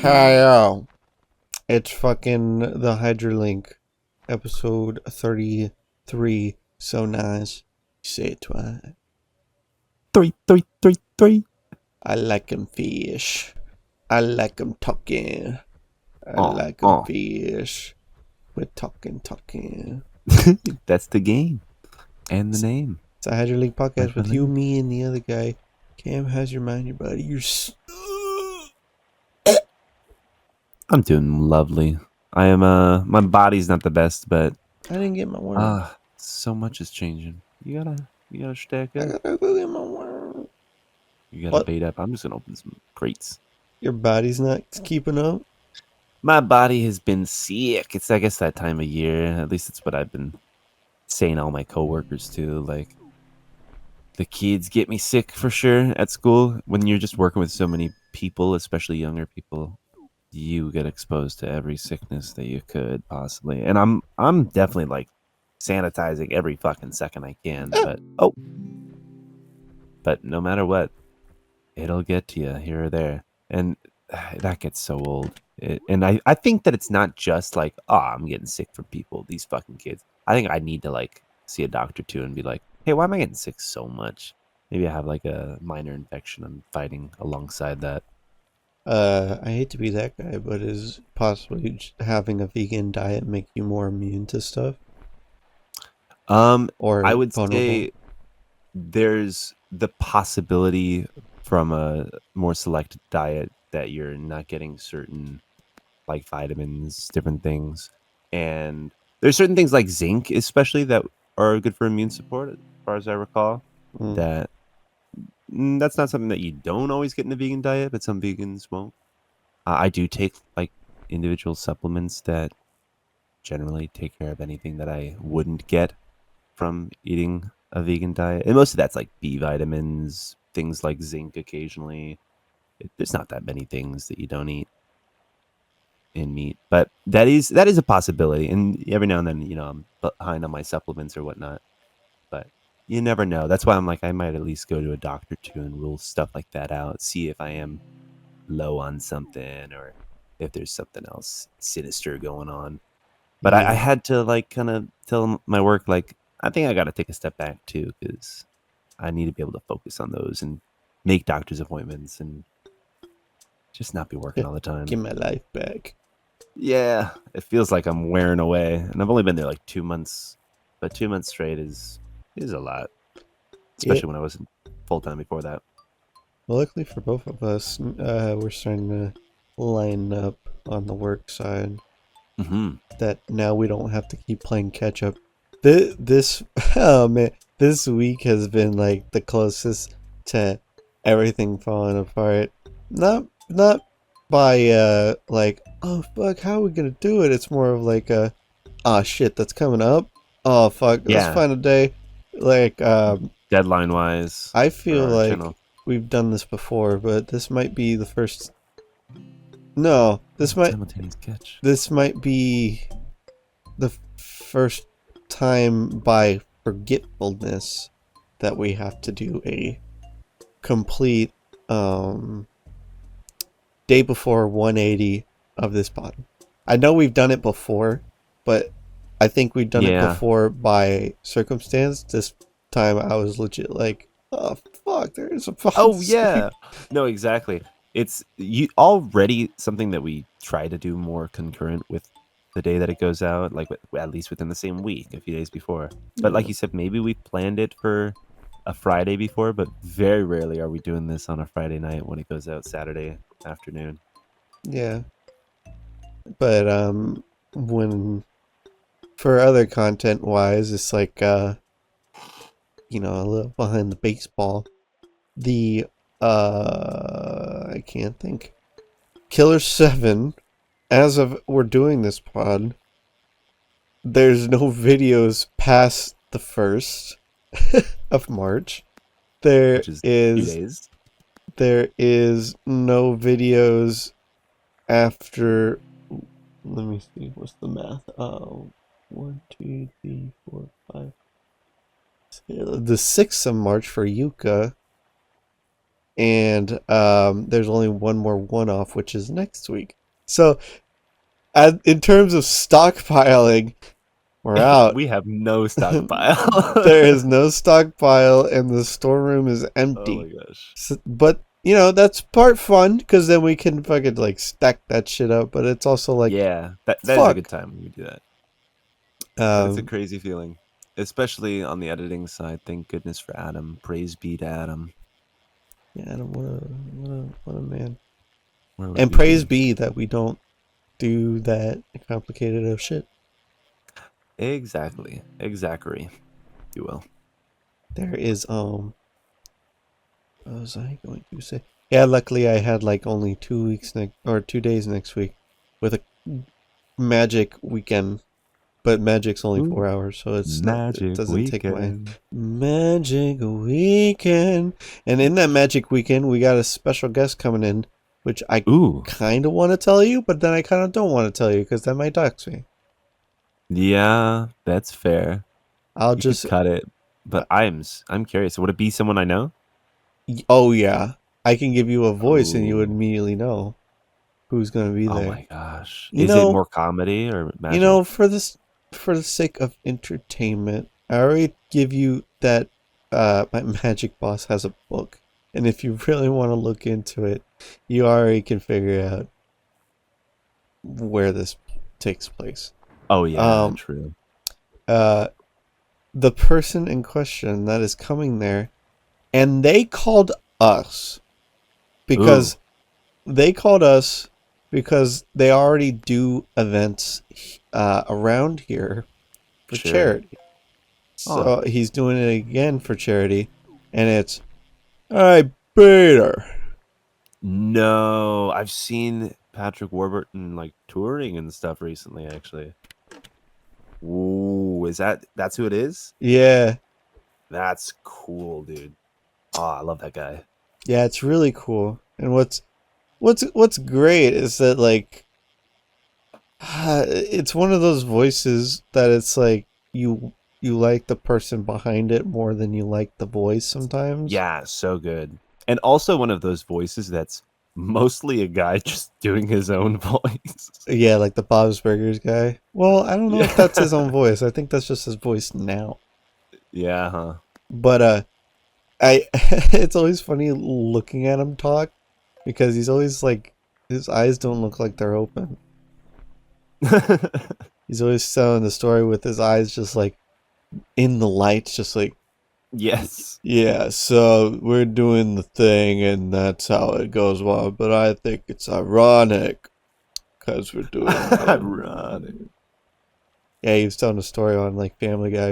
Hey yo, it's fucking the Hydra link, episode 33. So nice. Say it twice. Three, three, three, three. I like 'em fish. I like 'em talking. I Oh, like 'em oh. fish. We're talking. That's the game and the It's, name. it's a Hydra Link podcast Hydra with you, Link. me, and the other guy. Cam, how's your mind, your body? I'm doing lovely. I am. My body's not the best, but I didn't get my worm. so much is changing. You gotta stack I up. gotta go get my worm. You gotta What? bait up. I'm just gonna open some crates. Your body's not keeping up? My body has been sick. It's I guess that time of year. At least it's what I've been saying to all my coworkers too. Like the kids get me sick for sure at school. When you're just working with so many people, especially younger people, you get exposed to every sickness that you could possibly. And I'm definitely like sanitizing every fucking second I can. But no matter what, it'll get to you here or there. And that gets so old. And I think that it's not just like, oh, I'm getting sick from people, these fucking kids. I think I need to like see a doctor too and be like, hey, why am I getting sick so much? Maybe I have like a minor infection I'm fighting alongside that. I hate to be that guy, but is possibly having a vegan diet make you more immune to stuff Um, I or would vulnerable? say there's the possibility from a more selected diet that you're not getting certain like vitamins, different things. And there's certain things like zinc, especially that are good for immune support, as far as I recall. Mm. That that's not something that you don't always get in a vegan diet, but some vegans won't. I do take like individual supplements that generally take care of anything that I wouldn't get from eating a vegan diet. And most of that's like B vitamins, things like zinc occasionally. There's not that many things that you don't eat in meat, but that is a possibility. And every now and then, I'm behind on my supplements or whatnot, but you never know. That's why I'm like, I might at least go to a doctor too and rule stuff like that out. See if I am low on something or if there's something else sinister going on. But I Yeah. had to like kind of tell my work, like, I think I got to take a step back too, because I need to be able to focus on those and make doctor's appointments and just not be working all the Get time. my life back. Yeah, it feels like I'm wearing away, and I've only been there like 2 months, but 2 months straight is a lot, Yeah. especially when I wasn't full time before that. Well, luckily for both of us, we're starting to line up on the work side Hmm. that now we don't have to keep playing catch up. This oh man, this week has been like the closest to everything falling apart. Not by like, oh fuck, how are we gonna do it? It's more of like ah shit, that's coming up. Oh fuck, let's Yeah, find a day. Like deadline wise I for feel our like channel. we've done this before, but this might be the first. No, Oh, simultaneous catch. this might be the first time by forgetfulness that we have to do a complete um day before 180 of this pod. I know we've done it before, but I think we've done it Yeah. before by circumstance. This time I was legit like, oh fuck, there is a pod Oh stream. yeah. No, exactly. It's you already something that we try to do more concurrent with the day that it goes out, like at least within the same week, a few days before. But Yeah. like you said, maybe we planned it for a Friday before, but very rarely are we doing this on a Friday night when it goes out Saturday afternoon. Yeah. But when for other content wise, it's like a little behind the baseball. The I can't think. Killer 7, as of we're doing this pod, there's no videos past the 1st of March. There Which is is 2 days. there is no videos after. Let me see. What's the math? 1, 2, 3, 4, 5. The 6th of March for Yuka. and there's only one more one-off, which is next week. So, in terms of stockpiling, we're out. We have no stockpile. There is no stockpile, and the storeroom is Oh empty. my gosh. So, but that's part fun because then we can fucking like stack that shit up. But it's also like, Yeah, that is a good fuck. time when we do that. But it's a Um, crazy feeling, especially on the editing side. Thank goodness for Adam. Praise be to Adam. yeah, Adam, what a man. Where would And we praise be? be that we don't do that complicated of shit. Exactly. Exactly. You will. There is what was I going to say? Yeah, luckily I had like only 2 weeks next or 2 days next week with a magic weekend. But magic's only Ooh, 4 hours, so it magic doesn't take my weekend. magic weekend. And in that magic weekend, we got a special guest coming in, which I Ooh. kind of want to tell you, but then I kind of don't want to tell you because that might dox me. Yeah, that's fair. I'll You could just, cut it, uh, but I'm curious. Would it be someone I know? oh yeah, I can give you a voice and you would Oh. immediately know who's gonna be Oh there. my gosh. You Is it know, more comedy or magic? for the sake of entertainment, I already give you that my magic boss has a book. And if you really want to look into it, you already can figure out where this takes place. Oh yeah, Um true. uh the person in question that is coming there, and they called us Ooh, because they called us because they already do events around here for charity. charity. Oh, So he's doing it again for charity, and it's I beat her. no. I've seen Patrick Warburton like touring and stuff recently, actually. Ooh, that's who it is? Yeah, That's cool, dude. Oh, I love that guy. yeah, it's really cool. And what's great is that like it's one of those voices that it's like you like the person behind it more than you like the voice sometimes. Yeah, so good. And also one of those voices that's mostly a guy just doing his own voice. Yeah, like the Bob's Burgers guy. Well, I don't know if that's his Yeah. own voice. I think that's just his voice now. Yeah, huh. But I it's always funny looking at him talk because he's always like his eyes don't look like they're open. He's always telling the story with his eyes just like in the lights, just like, Yes. yeah, so we're doing the thing and that's how it goes well. But I think it's ironic because we're doing Ironic. Yeah, he was telling a story on like Family Guy,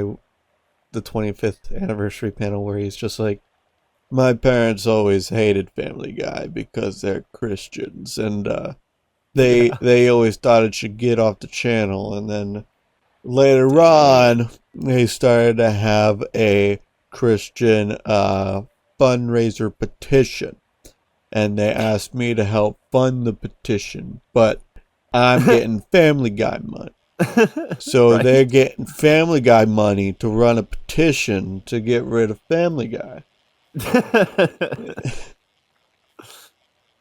the 25th anniversary panel where he's just like, my parents always hated Family Guy because they're Christians, and Yeah. they always thought it should get off the channel, and then later Dang. on they started to have a Christian fundraiser petition, and they asked me to help fund the petition, but I'm getting Family Guy money. So they're Right? getting Family Guy money to run a petition to get rid of Family Guy.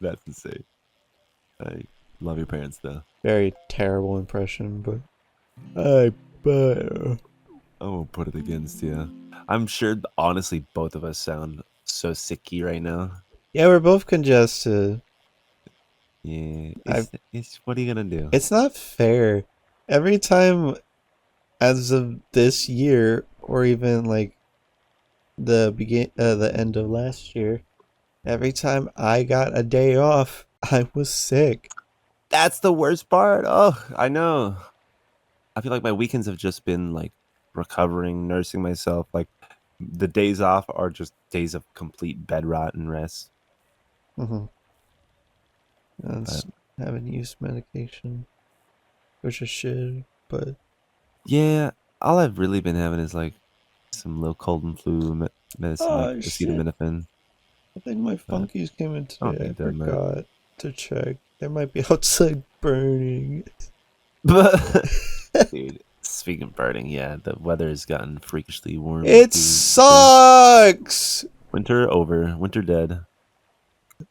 That's insane. I love your parents though. Very terrible impression, but I better. I won't put it against you. I'm sure honestly both of us sound so sicky right now. Yeah, we're both congested. Yeah. I. It's what are you gonna do? It's not fair. Every time, as of this year, or even like the end of last year, every time I got a day off, I was sick. That's the worst part. Oh, I know. I feel like my weekends have just been like recovering, nursing myself. Like the days off are just days of complete bed rot and rest. Mm-hmm. And But haven't used medication, which I should, but yeah, all I've really been having is like some low cold and flu medicine, like oh shit! acetaminophen. I think my But funkies came in I don't today. I need that much. forgot to check. They might be outside burning. But dude, speaking of burning, yeah, the weather has gotten freakishly warm. It Dude. sucks. Winter over. Winter dead.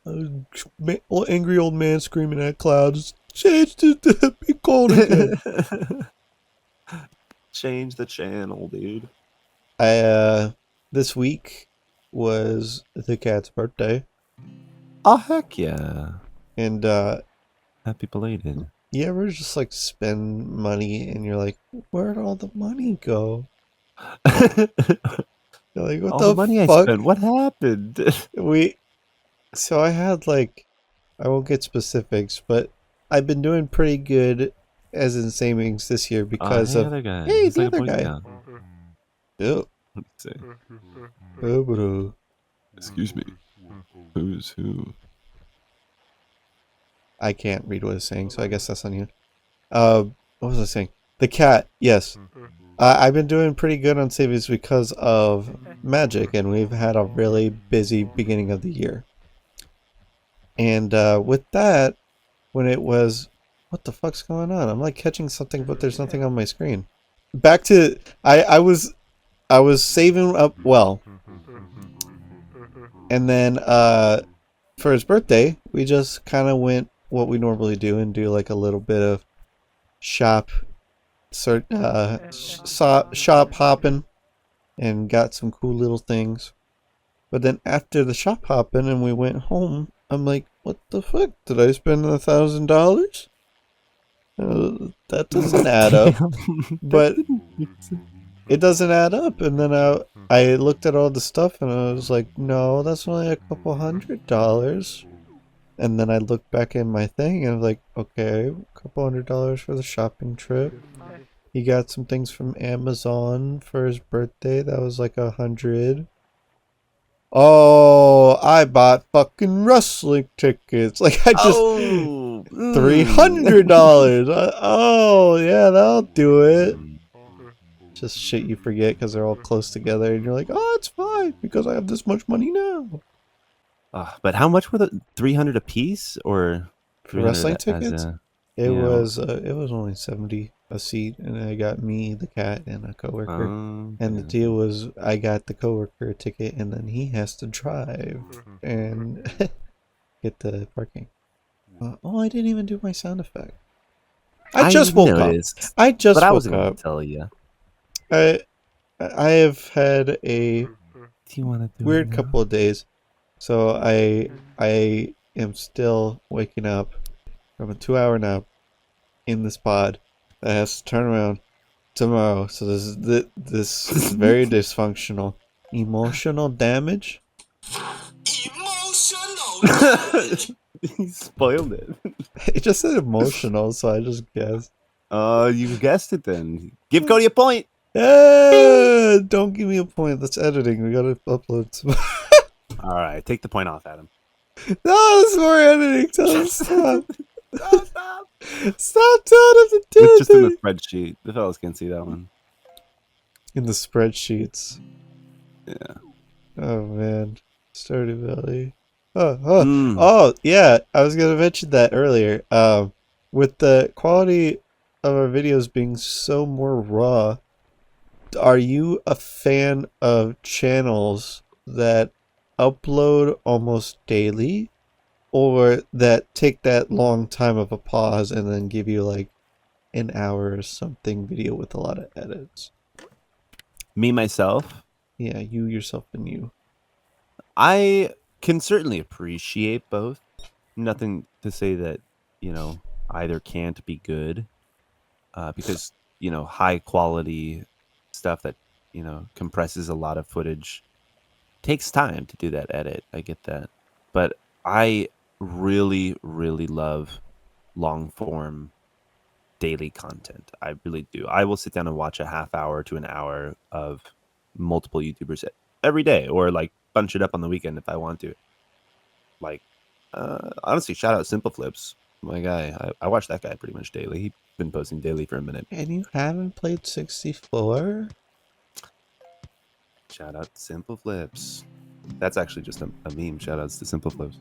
Angry old man screaming at clouds. Change to be cold again. Change the channel, dude. This week was the cat's birthday, Oh heck yeah! and Happy belated. you ever just like spend money and you're like, where'd all the money go? You're like, what All the the money I fuck? spent. What happened? So I had like, I won't get specifics, but I've been doing pretty good as in savings this year because Hey, of, other guy. hey, He's the like a other Boy guy. Scout. Ew. Let's see. Bro. Excuse me. Who's who? I can't read what it's saying, so I guess that's on you. What was I saying? The cat, yes. I've been doing pretty good on savings because of Magic, and we've had a really busy beginning of the year. And with that, when it was, what the fuck's going on? I'm like catching something, but there's nothing on my screen. Back to I was saving up well, and then for his birthday, we just kind of went what we normally do and do like a little bit of shop shop hopping and got some cool little things. But then after the shop hopping and we went home, I'm like, what the fuck? Did I spend $1,000? That doesn't add up. But it doesn't add up. And then I looked at all the stuff and I was like, no, that's only a couple $100. And then I looked back in my thing and I was like, okay, a couple $100 for the shopping trip. He got some things from Amazon for his birthday. That was like 100. Oh, I bought fucking wrestling tickets. Like I just $300. Oh yeah, that'll do it. Just shit you forget because they're all close together, and you're like, oh, it's fine because I have this much money now. But how much were the 300 a piece, or For wrestling 300 as tickets, a? it Yeah. was only 70 a seat, and I got me, the cat, and a coworker. And the deal was I got the coworker a ticket, and then he has to drive and get the parking. Oh, I didn't even do my sound effect. I just woke noticed, up. I just but I woke wasn't up. gonna tell you. I have had a Do you want to do weird couple of days, so I am still waking up from a 2-hour nap in this pod that has to turn around tomorrow. So this is very dysfunctional. Emotional damage. He spoiled it. It just said emotional, so I just guessed. You guessed it then. Give Cody a point. Yeah, don't give me a point. That's editing. We gotta upload some. All right, take the point off, Adam. No, it's more editing. Tell him to stop. Stop. Stop telling him to do It's just in the it. spreadsheet. The fellas can see that one. In the spreadsheets. Yeah. Oh man, Stardew Valley. Oh, yeah. I was gonna mention that earlier. With the quality of our videos being so more raw, are you a fan of channels that upload almost daily, or that take that long time of a pause and then give you like an hour or something video with a lot of edits? Me myself, Yeah, you yourself and you. I can certainly appreciate both. Nothing to say that, either can't be good. Because, high quality stuff that, compresses a lot of footage takes time to do that edit. I get that. But I really, really love long form daily content. I really do. I will sit down and watch a half hour to an hour of multiple YouTubers every day, or like bunch it up on the weekend if I want to. Like, honestly, shout out Simple Flips, my guy. I watch that guy pretty much daily. He's been posting daily for a minute. And you haven't played 64? Shout out Simple Flips. That's actually just a meme. Shout outs to Simple Flips.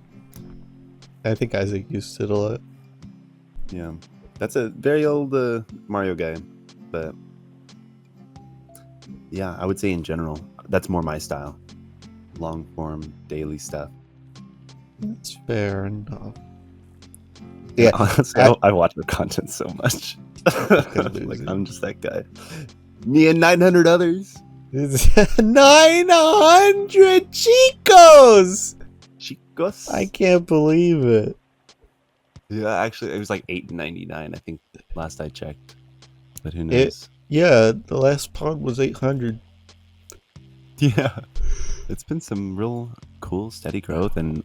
I think Isaac used it a lot. Yeah, that's a very old Mario guy, but yeah, I would say in general, that's more my style. Long form daily stuff. That's fair enough. And Yeah, honestly, I watch her content so much. Like, I'm just that guy. Me and 900 others. it's 900 Chicos! Chicos. I can't believe it. Yeah, actually, it was like $8.99. I think last I checked. But who It knows? yeah, the last pod was 800. Yeah, it's been some real cool, steady growth, and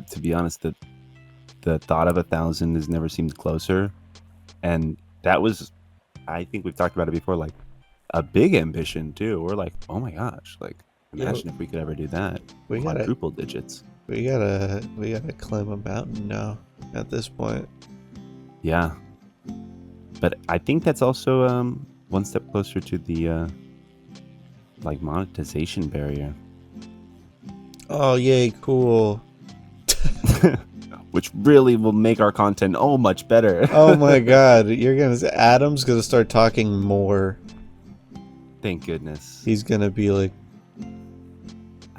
to be honest, the thought of 1,000 has never seemed closer. And that was, I think we've talked about it before, like a big ambition too. We're like, oh my gosh, like Yo, imagine if we could ever do that, we gotta quadruple digits. we gotta climb a mountain now. At this point, Yeah, but I think that's also one step closer to the like monetization barrier. oh yay, cool. Which really will make our content much better. Oh my god, you're gonna say Adam's gonna start talking more. Thank goodness. He's gonna be like,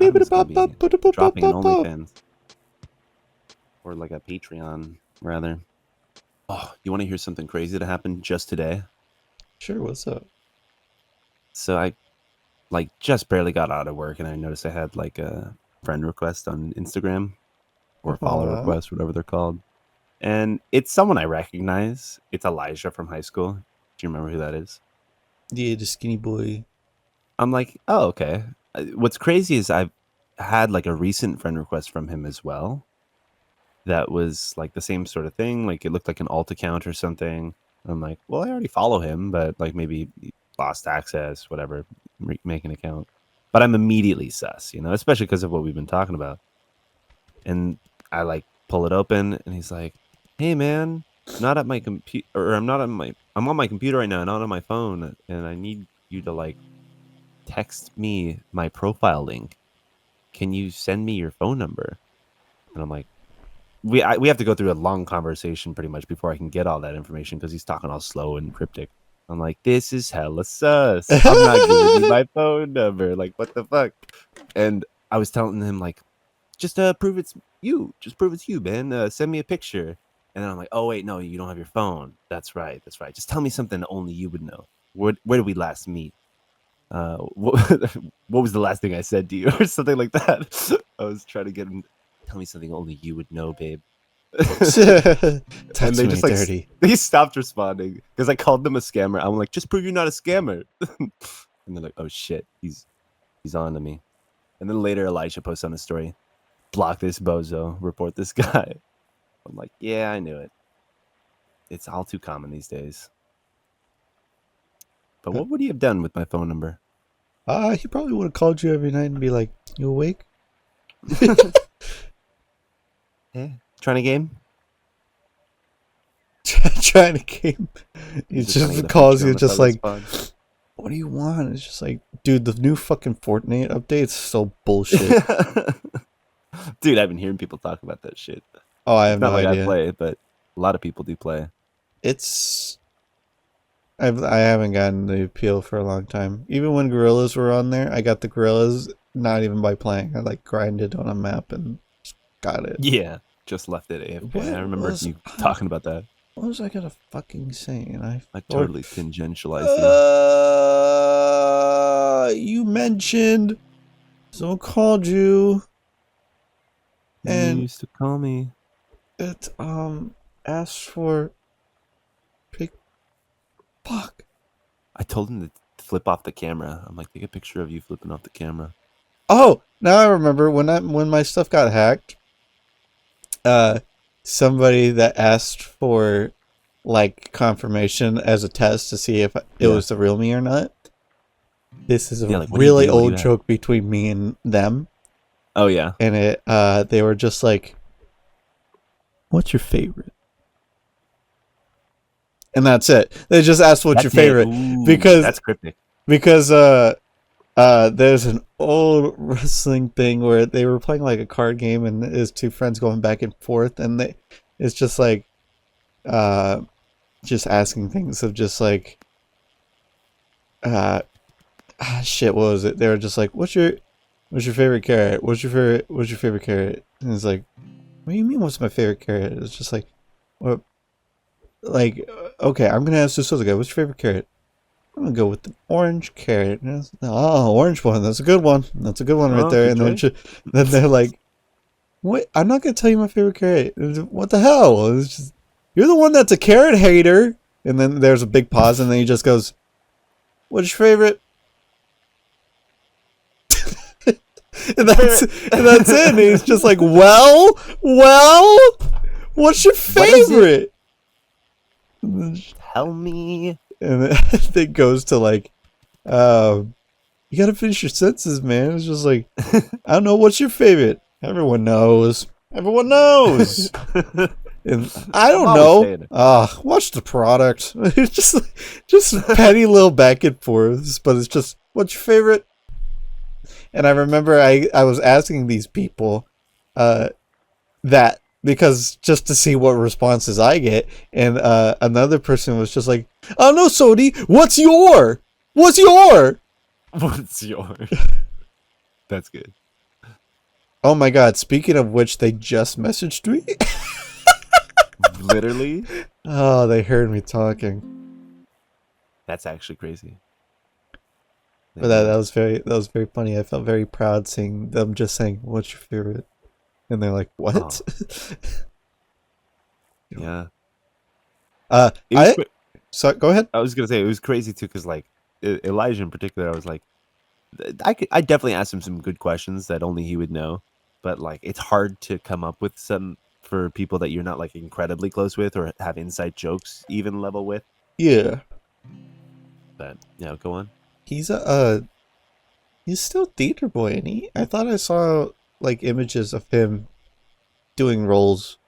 Adam's gonna be dropping an OnlyFans. Or like a Patreon, rather. Oh, you want to hear something crazy that happened just today? sure, what's up? So I like just barely got out of work and I noticed I had like a friend request on Instagram or follow request, whatever they're called. And it's someone I recognize. It's Elijah from high school. Do you remember who that is? Yeah, the skinny boy. I'm like, oh, okay. What's crazy is I've had like a recent friend request from him as well. That was like the same sort of thing. Like it looked like an alt account or something. I'm like, well, I already follow him, but like maybe he lost access, whatever, make an account. But I'm immediately sus, especially because of what we've been talking about. And I like pull it open and he's like, hey man, not at my computer, or I'm on my computer right now, not on my phone. And I need you to like text me my profile link. Can you send me your phone number? And I'm like, we have to go through a long conversation pretty much before I can get all that information because he's talking all slow and cryptic. I'm like, this is hella sus. I'm not giving you my phone number. Like, what the fuck? And I was telling him like, just prove it's you. Just prove it's you, man. Send me a picture. And then I'm like, oh wait, no, you don't have your phone. That's right. Just tell me something only you would know. Where did we last meet? What, what was the last thing I said to you or something like that? I was trying to get him. Tell me something only you would know, babe. Touch And they me just like dirty. they stopped responding because I called them a scammer. I'm like, just prove you're not a scammer. And they're like, oh shit, he's on to me. And then later Elisha posts on a story, block this bozo, report this guy. I'm like, yeah, I knew it. It's all too common these days. But what would he have done with my phone number? He probably would have called you every night and be like, you awake? Yeah, trying a game? Trying to game. He just calls you just like, what what do you want? It's just like, dude, the new fucking Fortnite update's so bullshit. Dude, I've been hearing people talk about that shit. Oh, I have Not no like idea. I play, but a lot of people do play. I haven't gotten the appeal for a long time. Even when gorillas were on there, I got the gorillas not even by playing. I like grinded on a map and got it. Yeah, just left it AFK. I remember you talking about that. What was I gonna fucking say? And I totally tangentialized you. You mentioned someone called you, and you used to call me. It asked for fuck. I told him to flip off the camera. I'm like, take a picture of you flipping off the camera. Oh, now I remember when my stuff got hacked. Somebody that asked for like confirmation as a test to see if it was the real me or not. This is a really old joke between me and them. Oh yeah. And they were just like, what's your favorite? And that's it. They just asked what's your favorite. Ooh, because that's cryptic. Because there's an old wrestling thing where they were playing like a card game and his two friends going back and forth, and it's just like just asking things of just like shit, what was it? They were just like, what's your favorite carrot? What's your favorite carrot? And it's like, What do you mean? What's my favorite carrot? It's just like, what? Like, okay, I'm gonna ask this other guy. What's your favorite carrot? I'm gonna go with the orange carrot. Oh, orange one. That's a good one. That's a good one right Oh, there. good And then, choice. then they're like, "What? I'm not gonna tell you my favorite carrot. What the hell? It's just, you're the one that's a carrot hater." And then there's a big pause, and then he just goes, "What's your favorite?" and that's it. And he's just like, well, what's your What is it? favorite? And Tell me. then it goes to like, you gotta finish your sentences, man. It's just like, I don't know. What's your favorite? Everyone knows. Everyone knows. And I I'm don't always know. saying it. Watch the product. It's just petty little back and forth. But it's just, what's your favorite? And I remember I was asking these people, that because just to see what responses I get, and another person was just like, "Oh no, Sodi, what's your? What's your?" What's yours? That's good. Oh my god, speaking of which, they just messaged me. Literally, Oh, they heard me talking. that's actually crazy. But that was very funny. I felt very proud seeing them just saying, "What's your favorite?" And they're like, "What?" Oh, yeah. It was. I so go ahead. I was gonna say it was crazy too, because like Elijah in particular, I was like, I definitely asked him some good questions that only he would know, but like it's hard to come up with some for people that you're not like incredibly close with or have inside jokes even level with. Yeah, But yeah, go on. he's a he's still theater boy, and I thought I saw like images of him doing roles.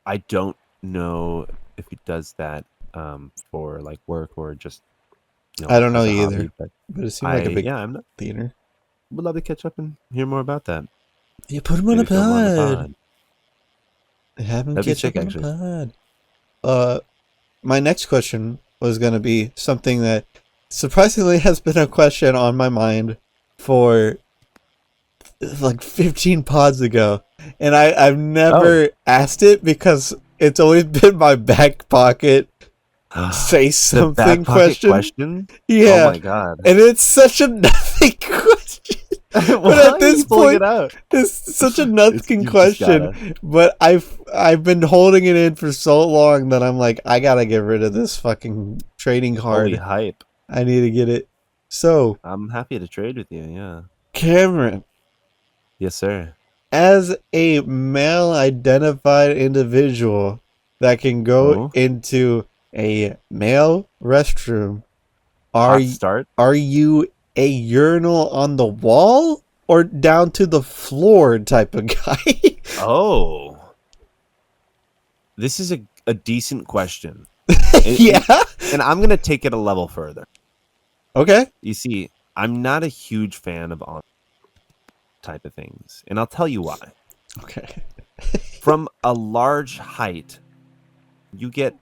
I don't know if he does that for like work or just I don't know as a hobby, either, but but it seemed I like a big yeah, I'm not, theater. would love to catch up and hear more about that. You put him on a Maybe throw him on the pod. pod. Have him That'd be catch sick, up on a actually. pod. My next question was gonna be something that surprisingly has been a question on my mind for like 15 pods ago, and I've Oh, never asked it because it's always been my back pocket say the back something pocket question. question. Oh Yeah, my god. and it's such a nothing question. But Why at are you this pulling it point, out? it's such a nothing You've just question. gotta. But I've been holding it in for so long that I'm like, I gotta get rid of this fucking trading Holy card. hype. I need to get it. So, I'm happy to trade with you, yeah. Cameron, Yes, sir. as a male identified individual that can go Oh, into a male restroom, are hot start. are you a urinal on the wall or down to the floor type of guy? Oh. This is a decent question. And, Yeah. and and I'm gonna take it a level further. Okay. You see, I'm not a huge fan of on type of things. And I'll tell you why. Okay. From a large height, you get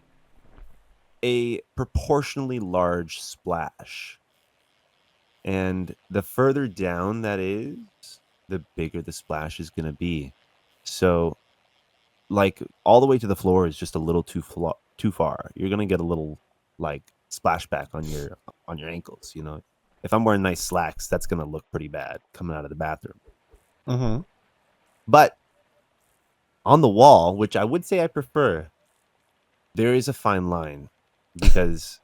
a proportionally large splash. And the further down that is, the bigger the splash is going to be. So, like, all the way to the floor is just a little too far. You're going to get a little, like, splashback on your ankles, you know? If I'm wearing nice slacks, that's going to look pretty bad coming out of the bathroom. Mm-hmm. But on the wall, which I would say I prefer, there is a fine line because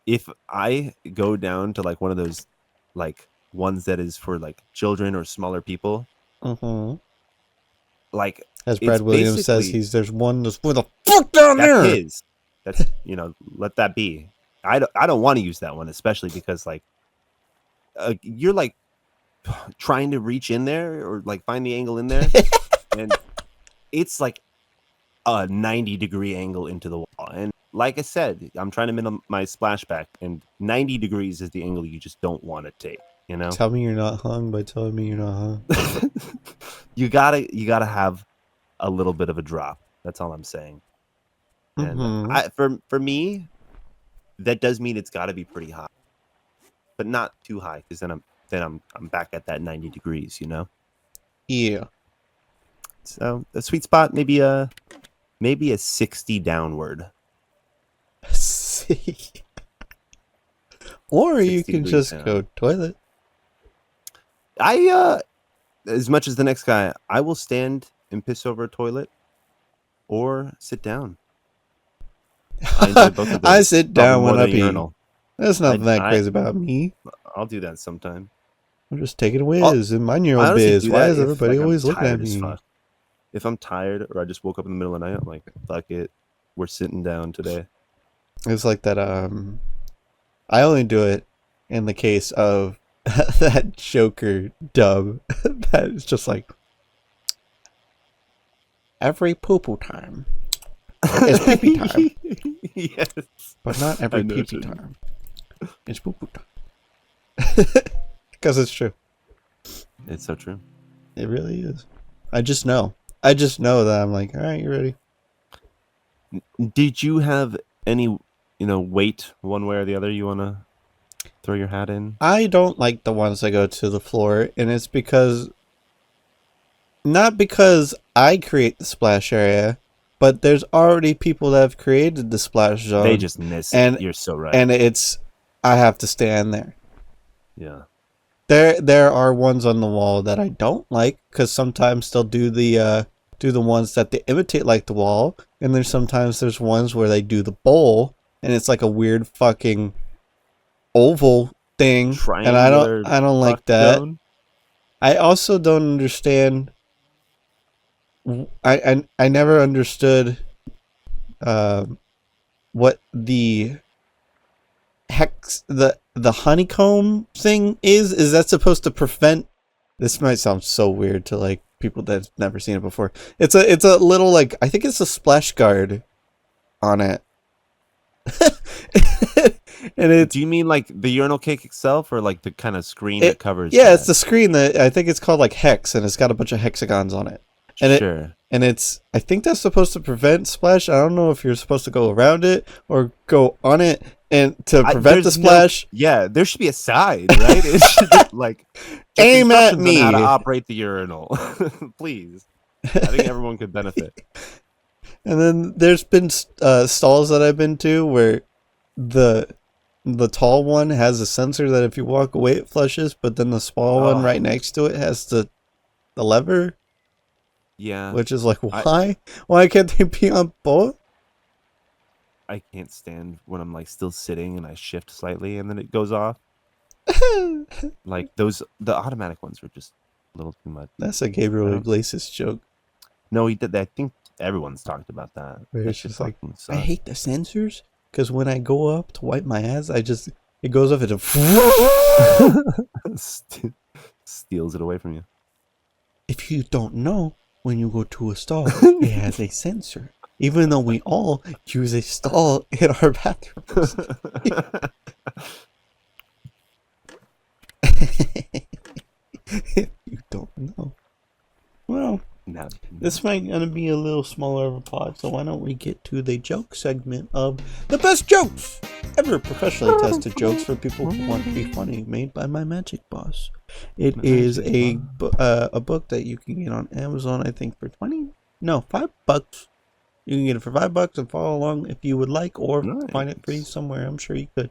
if I go down to like one of those like ones that is for like children or smaller people, Mm-hmm. like As it's Brad Williams says, basically there's one that's where the fuck down that's there. his. That's let that be. I don't want to use that one, especially because like you're like trying to reach in there or like find the angle in there, and it's like a 90-degree angle into the wall. And like I said, I'm trying to minimize splashback, and 90 degrees is the angle you just don't want to take, you know? Tell me you're not hung by telling me you're not hung. You gotta have a little bit of a drop. That's all I'm saying. And Mm-hmm. for me, that does mean it's got to be pretty high, but not too high, because then I'm back at that 90 degrees, you know? Yeah. So the sweet spot, maybe a 60 downward. See. Or you 60 can degrees just down. go toilet. I as much as the next guy, I will stand and piss over a toilet or sit down. I enjoy both of I those. sit Probably down more when I than a pee. urinal. There's nothing that crazy about me. I'll do that sometime. I'm just taking a whiz and mind your I own honestly biz. do Why that is if everybody like I'm always looking at tired as me? fuck. If I'm tired or I just woke up in the middle of the night, I'm like, fuck it. We're sitting down today. It's like that. I only do it in the case of that Joker dub. That is just like every poo-poo time. It's pee-pee time. Yes. But not I every know what pee-pee you mean. time. It's poo-poo time. Because it's true. It's so true. It really is. I just know that I'm like, all right, you ready? Did you have any, weight one way or the other you want to throw your hat in? I don't like the ones that go to the floor, and it's not because I create the splash area, but there's already people that have created the splash zone. They just miss and it. You're so right. And I have to stand there. Yeah. There are ones on the wall that I don't like because sometimes they'll do the ones that they imitate like the wall, and there's ones where they do the bowl, and it's like a weird fucking oval thing, and I don't like that. Zone? I also don't understand. I never understood what the hex the honeycomb thing is that supposed to prevent. This might sound so weird to like people that've never seen it before. It's a little like, I think it's a splash guard on it. And it's, Do you mean like the urinal cake itself or like the kind of screen that covers yeah, that? it's the screen that I think it's called like hex, and it's got a bunch of hexagons on it. And Sure. I think that's supposed to prevent splash. I don't know if you're supposed to go around it or go on it and to prevent the splash. There should be a side, right? It should be like Aim at instructions on me. how to operate the urinal. Please. I think everyone could benefit. And then there's been stalls that I've been to where the tall one has a sensor that if you walk away it flushes, but then the small one right next to it has the lever. Yeah. Which is like, why? Why can't they be on both? I can't stand when I'm like still sitting and I shift slightly and then it goes off. Like the automatic ones are just a little too much. That's a Gabriel Iglesias joke. No, he did that. I think everyone's talked about that. Where it's just like, I hate the sensors because when I go up to wipe my ass, it goes off and steals it away from you. If you don't know, when you go to a stall, it has a sensor. Even though we all use a stall in our bathrooms. If you don't know. Well, No. This might gonna be a little smaller of a pod, so why don't we get to the joke segment of the best jokes ever, professionally tested jokes for people who want to be funny, made by my magic boss. It is a book that you can get on Amazon, I think for $5. You can get it for $5 and follow along if you would like, or find it free somewhere. I'm sure you could.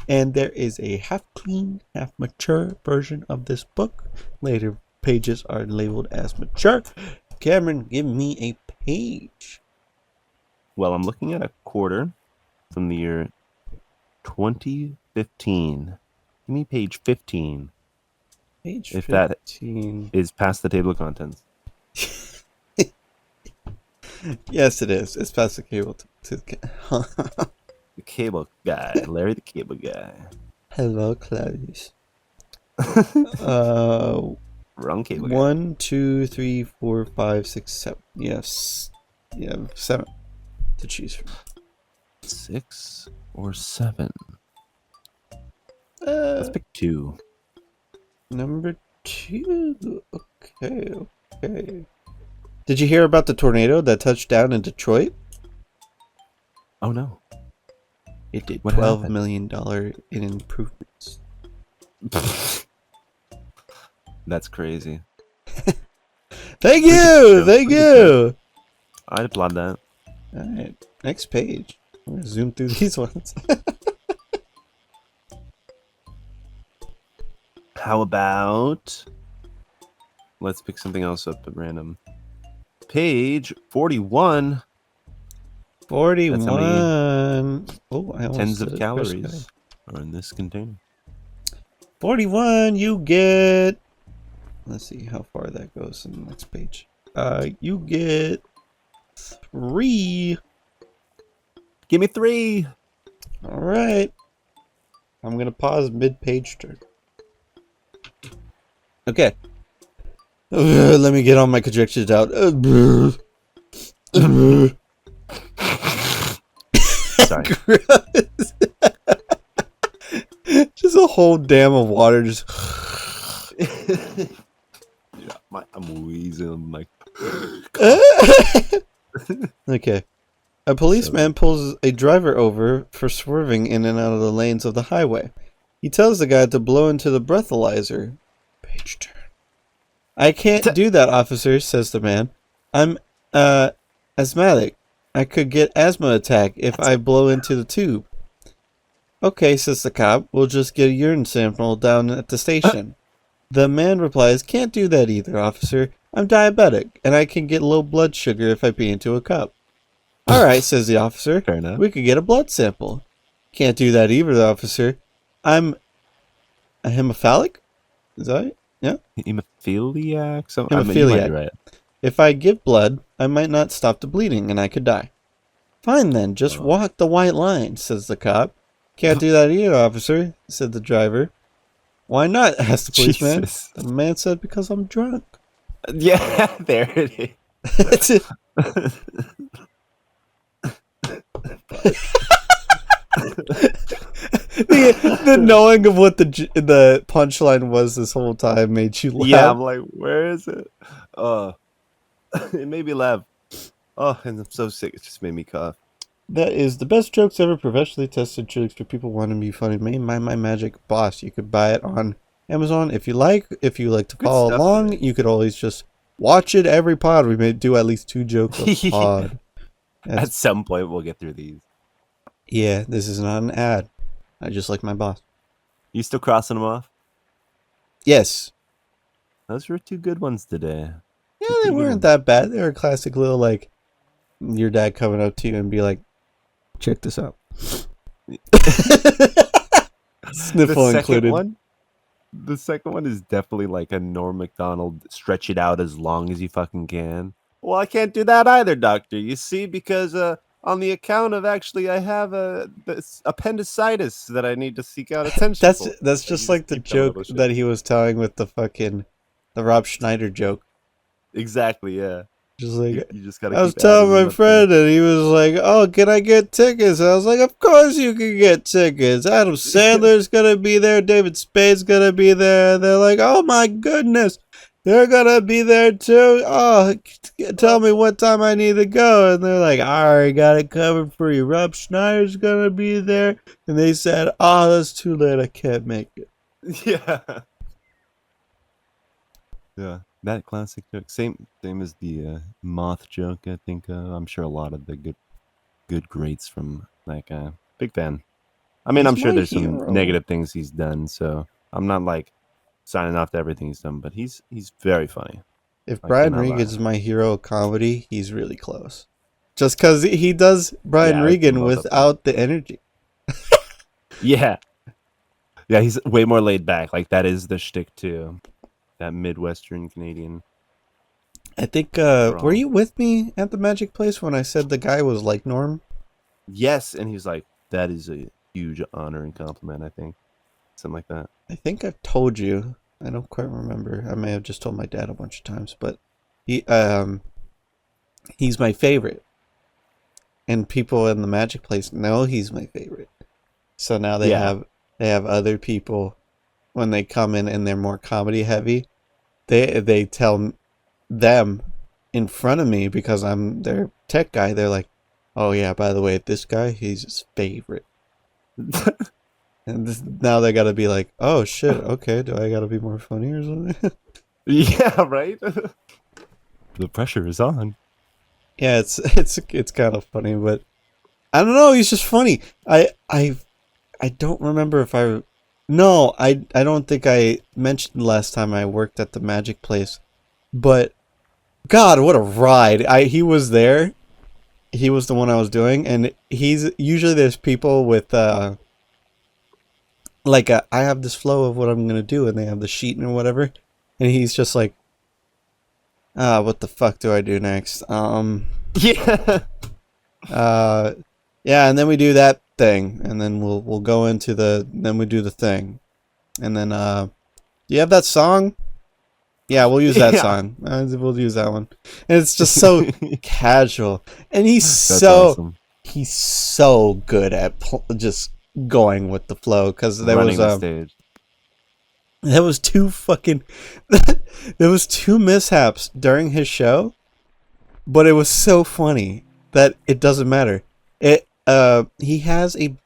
And there is a half clean, half mature version of this book. Later pages are labeled as mature. Cameron, give me a page. Well, I'm looking at a quarter from the year 2015. Give me page 15. Page if 15. That is past the table of contents. Yes, it is. It's past the cable. The cable guy. Larry the cable guy. Hello, Claudius. Wrong cable guy. 1, 2, 3, 4, 5, 6, 7. Yes. You have 7 to choose from. 6 or 7? Let's pick 2. Number 2. Okay. Did you hear about the tornado that touched down in Detroit? Oh no. It did $12 million in improvements. That's crazy. Thank you! Thank you! I'd applaud that. Alright, next page. I'm gonna zoom through these ones. How about... Let's pick something else up at random. Page 41. 41. That's how many Oh, I almost tens did of it. calories are in this container. 41, you get... Let's see how far that goes in the next page. You get 3. Give me 3. Alright. I'm gonna pause mid-page turn. Okay. Let me get all my conjectures out. Sorry. Just a whole dam of water just... Yeah, I'm wheezing. I'm like... Okay. A policeman pulls a driver over for swerving in and out of the lanes of the highway. He tells the guy to blow into the breathalyzer. Page turn. I can't do that, officer, says the man. I'm, asthmatic. I could get asthma attack if I blow into the tube. Okay, says the cop. We'll just get a urine sample down at the station. The man replies, can't do that either, officer. I'm diabetic, and I can get low blood sugar if I pee into a cup. Alright, says the officer. Fair enough. We could get a blood sample. Can't do that either, officer. I'm a hemophilic? Is that it? Yeah? Hemophiliac? Hemophiliac. I mean, you might be right. If I give blood, I might not stop the bleeding and I could die. Fine then, just walk the white line, says the cop. Can't do that either, officer, said the driver. Why not? Asked the policeman. Jesus. The man said, because I'm drunk. Yeah, there it is. That's it. the knowing of what the punchline was this whole time made you laugh. Yeah, I'm like, where is it? It made me laugh. Oh, and I'm so sick. It just made me cough. That is the best jokes ever, professionally tested jokes for people wanting to be funny. Made my magic boss. You could buy it on Amazon if you like. If you like to follow along, you could always just watch it every pod. We may do at least 2 jokes a pod. At some point, we'll get through these. Yeah, this is not an ad. I just like my boss. You still crossing them off? Yes. Those were 2 good ones today. Yeah, they weren't that bad. They were a classic little, like, your dad coming up to you and be like, check this out. Sniffle included. The second one is definitely like a Norm Macdonald, stretch it out as long as you fucking can. Well, I can't do that either, doctor. You see, because on the account of actually I have this appendicitis that I need to seek out attention for. That's just like the joke that he was telling with the Rob Schneider joke. Exactly, yeah. Just like, you just gotta I was telling my friend, and he was like, "Oh, can I get tickets?" And I was like, "Of course you can get tickets. Adam Sandler's gonna be there. David Spade's gonna be there." And they're like, "Oh my goodness, they're gonna be there too. Oh, tell me what time I need to go." And they're like, "I already got it covered for you. Rob Schneider's gonna be there." And they said, "Oh, that's too late. I can't make it." Yeah. Yeah. That classic joke, same as the moth joke. I think I'm sure a lot of the good greats from that guy. Big fan. I mean, I'm sure there's some negative things he's done, so I'm not like signing off to everything he's done, but he's very funny. If Brian Regan's my hero comedy, he's really close. Just because he does Brian Regan without the energy. Yeah, he's way more laid back. Like that is the shtick too. That Midwestern Canadian. I think, were you with me at the Magic Place when I said the guy was like Norm? Yes, and he's like, that is a huge honor and compliment, I think. Something like that. I think I've told you. I don't quite remember. I may have just told my dad a bunch of times, but he's my favorite. And people in the Magic Place know he's my favorite. So now they have other people. When they come in and they're more comedy heavy, they tell them in front of me because I'm their tech guy. They're like, "Oh yeah, by the way, this guy, he's his favorite." And now they got to be like, "Oh shit, okay, do I got to be more funny or something?" Yeah, right. The pressure is on. Yeah, it's kind of funny, but I don't know. He's just funny. I don't remember if I. No, I don't think I mentioned last time I worked at the magic place, but God, what a ride! He was there. He was the one I was doing, and he's usually there's people with like I have this flow of what I'm gonna do, and they have the sheet and whatever, and he's just like, what the fuck do I do next? Yeah. Uh, yeah, and then we do that thing, and then we'll go into then we do the thing, and then do you have that song? Yeah, we'll use that Yeah. song. We'll use that one, and it's just so casual, and That's awesome. he's so good at just going with the flow because Running the stage. there was two fucking there was two mishaps during his show, but it was so funny that it doesn't matter. He has a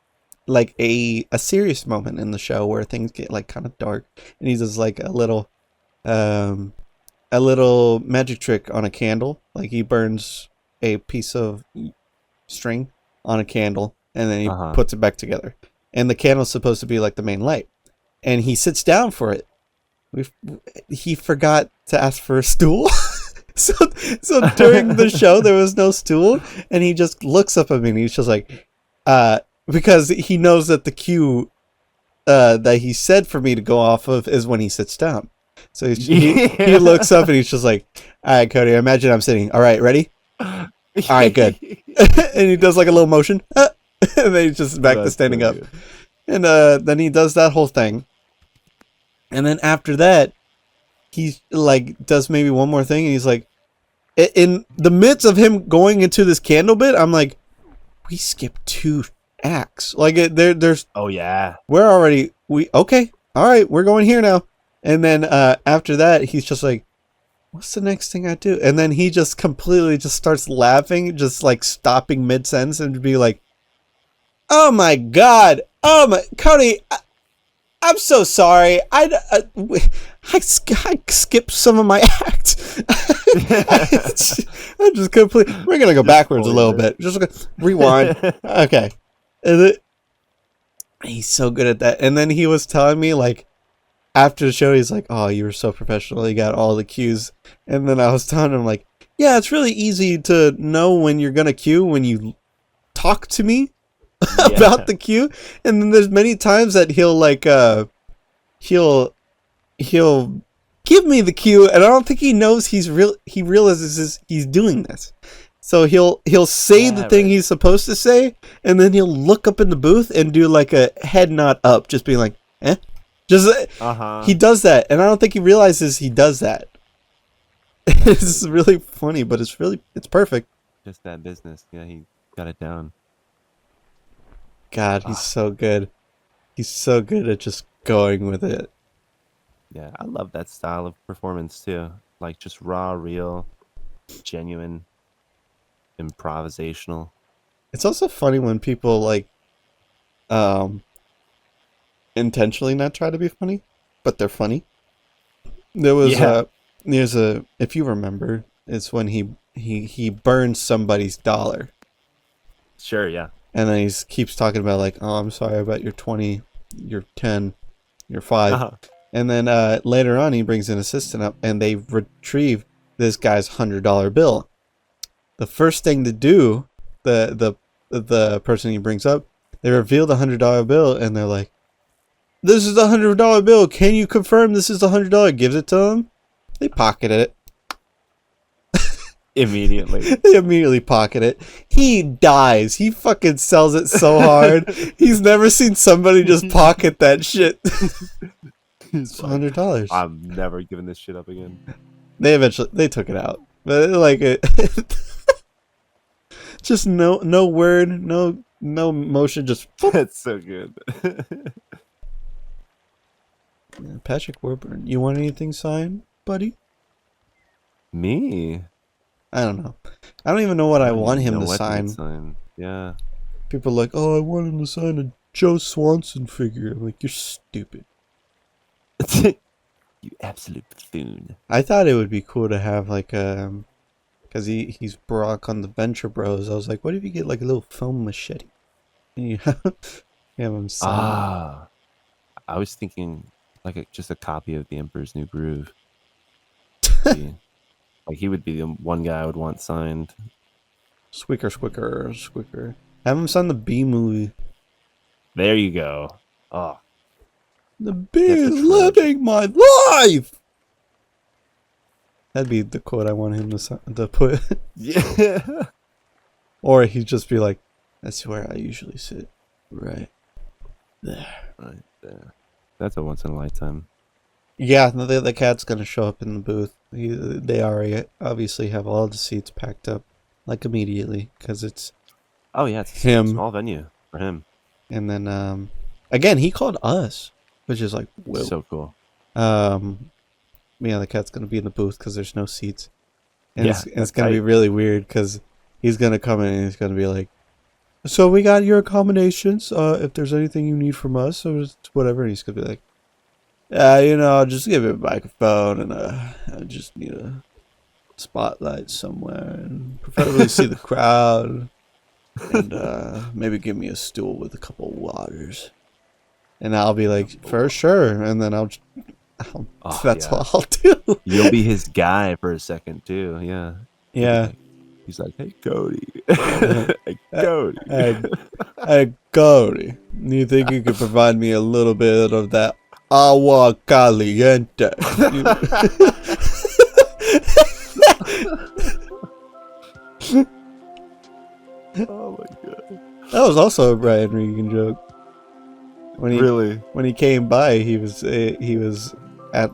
serious moment in the show where things get like kind of dark, and he does like um a little magic trick on a candle. Like he burns a piece of string on a candle and then he Uh-huh. puts it back together. And the candle's supposed to be like the main light. And he sits down for it. He forgot to ask for a stool. so so during the show there was no stool, and he just looks up at me and he's just like because he knows that the cue that he said for me to go off of is when he sits down. So he looks up and he's just like, all right, Cody, imagine I'm sitting. All right, ready? All right, good. And he does like a little motion. And then he's just back to standing up. And then he does that whole thing. And then after that, he like does maybe one more thing. And he's like, in the midst of him going into this candle bit, I'm like, we skipped 2 acts. Like there's Oh yeah. okay. All right, we're going here now. And then after that, he's just like, what's the next thing I do? And then he just completely just starts laughing, just like stopping mid-sentence and be like, oh my God. Oh my, Cody, I'm so sorry. I skipped some of my act. I'm just completely, we're going to go backwards a little bit. Just rewind. Okay. And he's so good at that. And then he was telling me like, after the show, he's like, oh, you were so professional. You got all the cues. And then I was telling him, like, yeah, it's really easy to know when you're going to cue when you talk to me about the cue. And then there's many times that he'll, like, he'll give me the cue, and I don't think he knows he realizes he's doing this. So he'll say the thing he's supposed to say, and then he'll look up in the booth and do, like, a head nod up, just being like, eh? Just he does that, and I don't think he realizes he does that. It's really funny, but it's perfect. Just that business. Yeah, he got it down. God, he's so good. He's so good at just going with it. Yeah, I love that style of performance too. Like just raw, real, genuine, improvisational. It's also funny when people like intentionally not try to be funny, but they're funny. There was there's a, if you remember, it's when he burned somebody's dollar. Sure, yeah. And then he keeps talking about like, oh, I'm sorry about your 20, your 10, your 5. And then later on he brings an assistant up and they retrieve this guy's $100 bill. The first thing to do, the person he brings up, they reveal the $100 bill and they're like, this is the $100 bill. Can you confirm this is the $100? Gives it to them. They pocket it. Immediately. They immediately pocket it. He dies. He fucking sells it so hard. He's never seen somebody just pocket that shit. It's $100. I'm never giving this shit up again. They took it out. But like it just no word, no motion, just That's so good. Patrick Warburton, you want anything signed, buddy? Me? I don't know. I don't even know what I want him to sign. Yeah. People are like, oh, I want him to sign a Joe Swanson figure. I'm like, you're stupid. You absolute buffoon. I thought it would be cool to have like because he's Brock on the Venture Bros. I was like, what if you get like a little foam machete and you have, you have him sign? Ah, I was thinking like just a copy of The Emperor's New Groove. Like he would be the one guy I would want signed. Squicker. Have him sign the B movie. There you go. Oh, The bee is living my life. That'd be the quote I want him to put. yeah. Or he'd just be like, "That's where I usually sit, right there." Right there. That's a once in a lifetime. Yeah, the cat's gonna show up in the booth. They already obviously have all the seats packed up, like immediately, because it's Oh yeah, it's him. a small venue for him. And then again, he called us, which is like, whoa. So cool. Yeah, the cat's gonna be in the booth because there's no seats, and Yeah, it's gonna be really weird because he's gonna come in and he's gonna be like, "So we got your accommodations. If there's anything you need from us or whatever," and he's gonna be like, I'll just give it a microphone and I just need a spotlight somewhere and preferably see the crowd and maybe give me a stool with a couple of waters." And I'll be like, "For sure," and then that's what I'll do. You'll be his guy for a second too. Yeah. Yeah. He's like, "Hey, Cody. Hey, Cody. Hey, Cody, you think you could provide me a little bit of that agua caliente?" Oh my god. That was also a Brian Regan joke. When he came by, he was at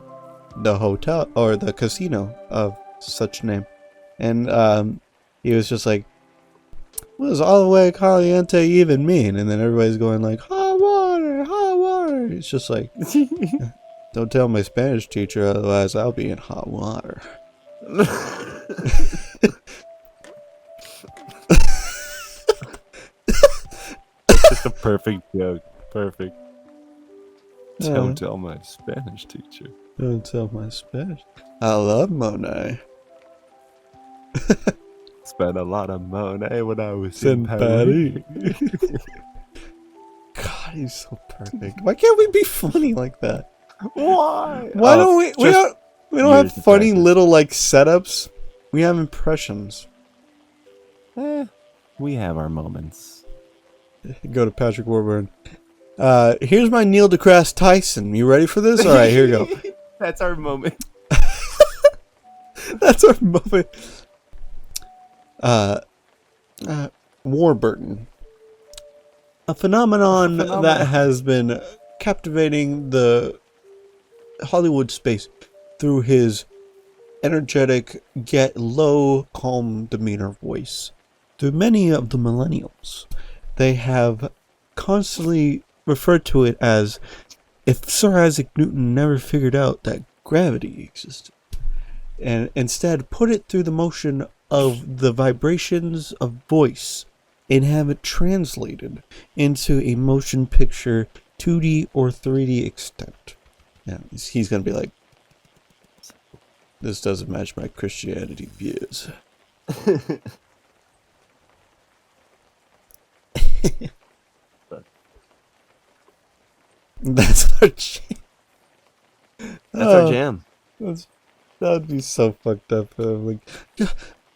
the hotel or the casino of such name, and he was just like, "What does agua caliente even mean?" And then everybody's going like, "Hot water, hot water." It's just like, "Don't tell my Spanish teacher, otherwise I'll be in hot water." That's just a perfect joke. Perfect. Don't tell my Spanish teacher. Don't tell my Spanish. I love Monet. Spent a lot of money when I was in Paris. God, he's so perfect. Why can't we be funny like that? Why? Why don't we? We don't have funny little like setups. We have impressions. We have our moments. Go to Patrick Warburton. Here's my Neil deGrasse Tyson. You ready for this? All right, here we go. That's our moment. That's our moment. Warburton. A phenomenon that has been captivating the Hollywood space through his energetic yet low, calm demeanor voice. To many of the millennials, they have constantly referred to it as if Sir Isaac Newton never figured out that gravity existed, and instead put it through the motion of the vibrations of voice and have it translated into a motion picture 2D or 3D extent. Yeah, he's going to be like, "This doesn't match my Christianity views." That's our jam. That's our jam. That'd be so fucked up. Like,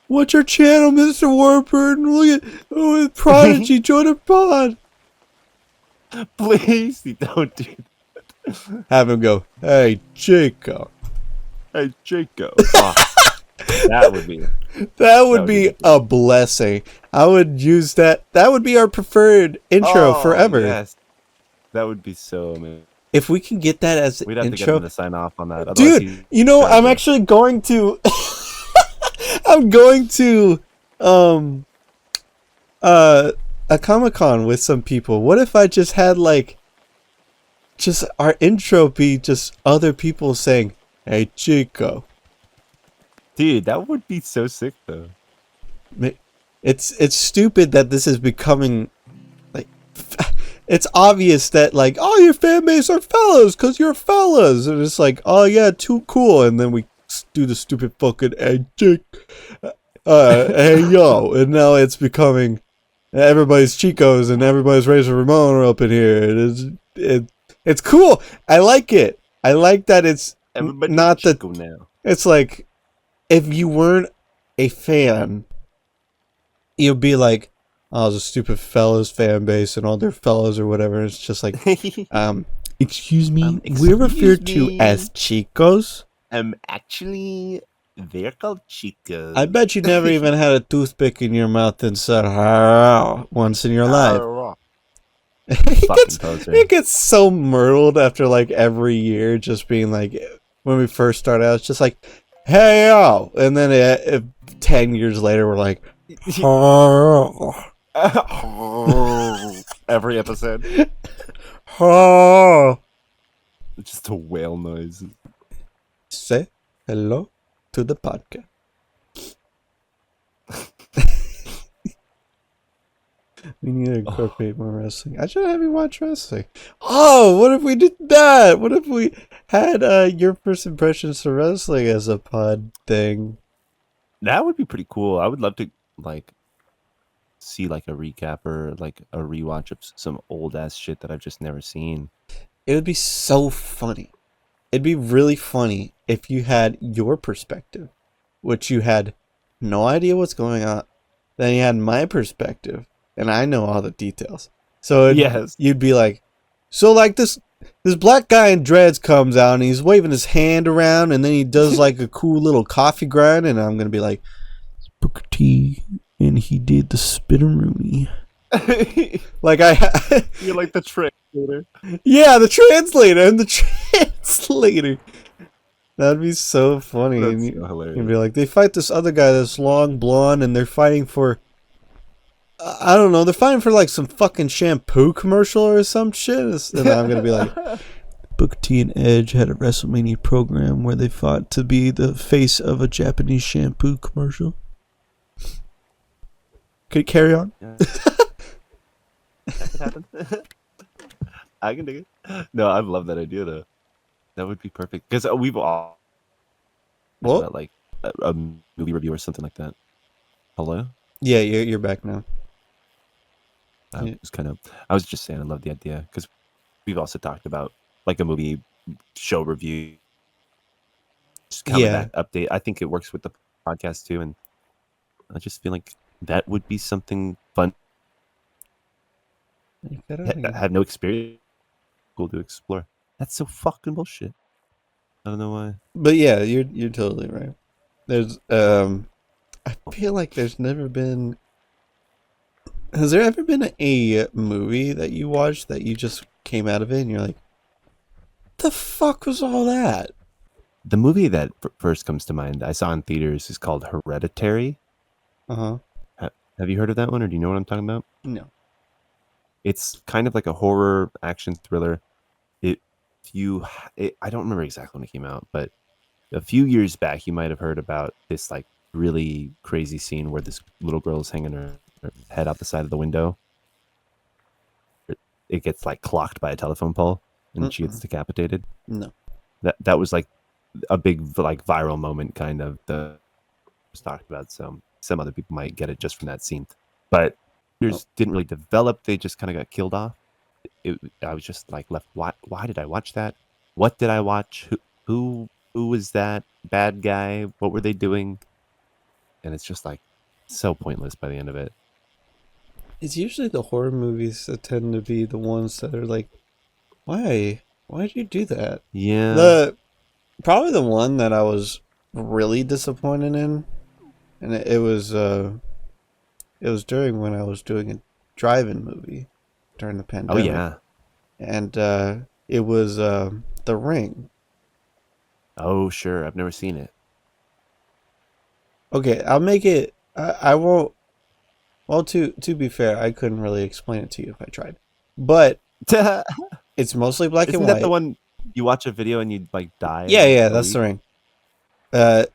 "What's your channel, Mr. Warburton? Look at Prodigy, join our pod." Please, don't do that. Have him go, "Hey, Jacob." Hey, Jacob. Oh, that would be a blessing. I would use that. That would be our preferred intro forever. Yes. That would be so amazing. If we can get that as We'd have intro, to get him to sign off on that. Dude, I'm actually going to. I'm going to a Comic-Con with some people. What if I just had like just our intro be just other people saying, "Hey, Chico." Dude, that would be so sick though. It's stupid that this is becoming like it's obvious that like, "Oh, your fan base are fellas because you're fellas," and it's like, "Oh yeah, too cool," and then we do the stupid fucking "Hey, Jake." Hey yo, and now it's becoming everybody's Chicos and everybody's Razor Ramon are up in here. It's cool. I like it. I like that it's Everybody's not that Chico now. it's like if you weren't a fan, you'd be like, oh, it's a stupid fellas fan base and all their fellas or whatever. It's just like, excuse me, we're referred to as Chicos. Actually, they're called Chicos. I bet you never even had a toothpick in your mouth and said "Harr" once in your life. It gets so myrtled after like every year, just being like, when we first started out, it's just like, hey yo, and then 10 years later, we're like, "Harr." Every episode. Harr. It's just a whale noise. Say hello to the podcast. We need to incorporate more wrestling. I should have you watch wrestling. Oh, what if we did that? What if we had your first impressions of wrestling as a pod thing? That would be pretty cool. I would love to like see like a recap or like a rewatch of some old ass shit that I've just never seen. It would be so funny. It'd be really funny if you had your perspective, which you had no idea what's going on. Then you had my perspective, and I know all the details. So Yes. you'd be like, so like this black guy in dreads comes out and he's waving his hand around, and then he does like a cool little coffee grind, and I'm gonna be like, Booker T, and he did the spinneroonie. Like You're like the translator. Yeah, the translator and the translator. That'd be so funny. That's And so hilarious. you'd be like, they fight this other guy that's long, blonde, and they're fighting for, I don't know, they're fighting for like some fucking shampoo commercial or some shit. And I'm gonna be like, Booker T and Edge had a WrestleMania program where they fought to be the face of a Japanese shampoo commercial. Could you carry on? Yeah. That could happen. I can dig it. No, I love that idea though. That would be perfect because we've all about, like a movie review or something like that. Hello? Yeah, you're back now. I was just saying I love the idea because we've also talked about like a movie show review. Just kind of that update. I think it works with the podcast too, and I just feel like that would be something fun. I have no experience. Cool to explore. That's so fucking bullshit. I don't know why. But yeah, you're totally right. There's I feel like there's never been. Has there ever been a movie that you watched that you just came out of it and you're like, the fuck was all that? The movie that first comes to mind I saw in theaters is called Hereditary. Uh-huh. Have you heard of that one, or do you know what I'm talking about? No. It's kind of like a horror action thriller. I don't remember exactly when it came out, but a few years back, you might have heard about this like really crazy scene where this little girl is hanging her head out the side of the window. It gets like clocked by a telephone pole, and she gets decapitated. No. That was like a big like viral moment, kind of the was talked about. So some other people might get it just from that scene, but didn't really develop. They just kind of got killed off. I was just like left. Why did I watch that? What did I watch? Who was that bad guy? What were they doing? And it's just like so pointless by the end of it. It's usually the horror movies that tend to be the ones that are like, why did you do that? Yeah. Probably the one that I was really disappointed in, and it was during when I was doing a drive-in movie during the pandemic. Oh yeah. And it was The Ring. Oh sure, I've never seen it. Okay, I'll make it. I won't. Well, to be fair, I couldn't really explain it to you if I tried. But it's mostly black and white. Isn't that the one you watch a video and you like die? Yeah, that's The Ring.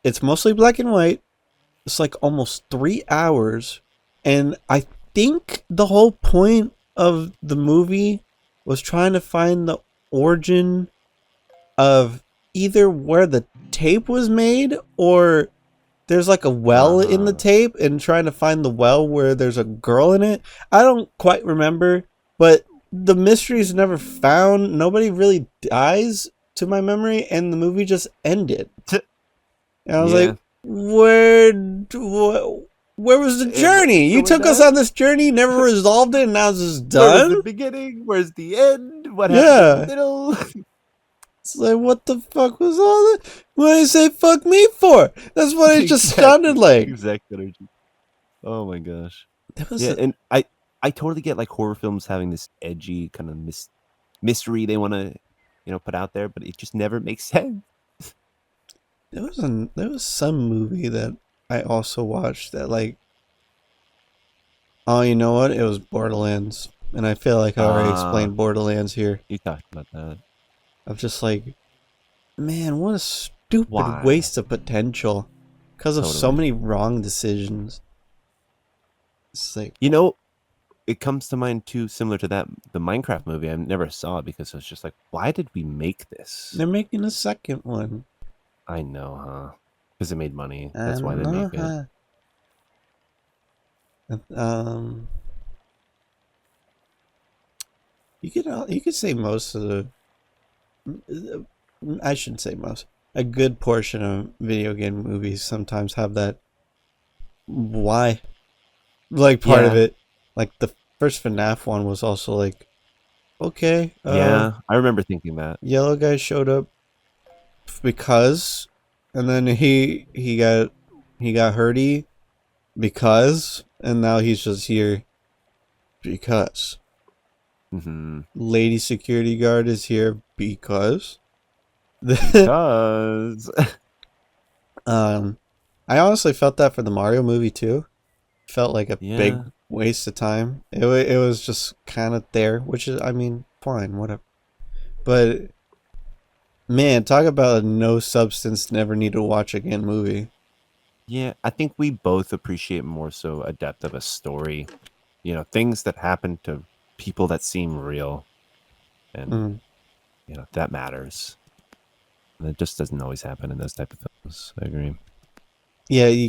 It's mostly black and white. It's like almost 3 hours, and I think the whole point of the movie was trying to find the origin of either where the tape was made or there's like a well in the Uh-huh. tape and trying to find the well where there's a girl in it. I don't quite remember, but the mystery is never found. Nobody really dies to my memory, and the movie just ended. And I was Yeah. like, where was the What's journey? You going took us on? on this journey, never resolved it, and now it's just Where was the done? beginning? Where's the end? What happened in the Yeah. middle? It's like, what the fuck was all that? What did you say fuck me for? That's what it just sounded Exactly. like. Exact energy. Oh my gosh. That was Yeah, and I totally get like horror films having this edgy kind of mystery they want to, put out there, but it just never makes sense. there was some movie that I also watched that like, oh, you know what? It was Borderlands. And I feel like I already Uh, explained Borderlands here. you talked about that. I'm just like, man, what a stupid Why? waste of potential because of so Totally. many wrong decisions. It's like You know, it comes to mind too, similar to that the Minecraft movie. I never saw it because I was just like, why did we make this? they're making a second one. I know, huh? Because it made money. I That's why they know make it. how. Um, you could say most of the. I shouldn't say most. A good portion of video game movies sometimes have that. Why? Like part of Yeah, it. Like the first FNAF one was also like, okay, yeah. I remember thinking that. yellow guy showed up because, and then he got hurty because, and now he's just here because. Hmm. Lady security guard is here because. Because um, I honestly felt that for the Mario movie too. Felt like a big yeah, waste of time. It was just kind of there, which is, I mean, fine, whatever. But man, talk about a no substance, never need to watch again movie. yeah. I think we both appreciate more so a depth of a story. Things that happen to people that seem real, and Mm. that matters. And it just doesn't always happen in those type of films. I agree. Yeah,